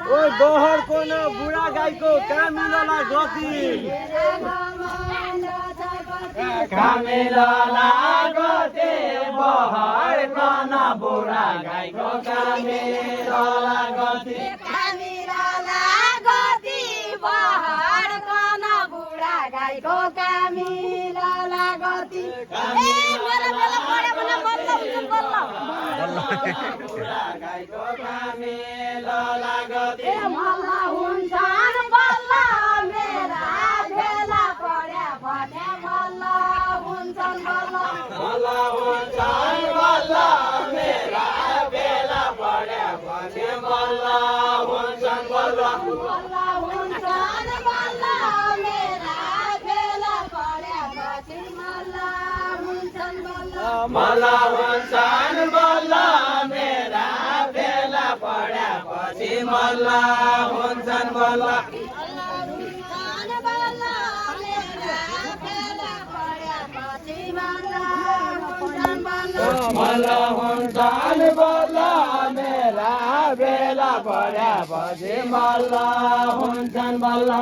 ओइ बहर कोन बुढा गाईको कामिलोला गति कामिलोला गति बहर कोन बुढा गाईको कामिलोला गति कामिलोला गति बहर कोन बुढा गाईको कामिलोला गति मेरा बेला पढ्यो भने बल्ल हुन्छ बल्ल बुढा गाईको कामिलोला गति मल्ल हुन्छन् बल्ल मेरा बेला पढ्यो भने मल्ल हुन्छन् बल्ल मल्ल हुन्छन् बल्ल मेरा बेला पढ्यो भने मल्ल हुन्छन् बल्ल मल्ल हुन्छन् बल्ल मेरा बेला पढ्यो भने मल्ल हुन्छन् बल्ल मल्ल हुन्छन् बल्ल मेरा बेला पढ्यापछि मल्ल हुन्छन् बल्ल मल्ल हुन्छन् बल्ल मेरा बेला पढ्यापछि मल्ल हुन्छन् बल्ल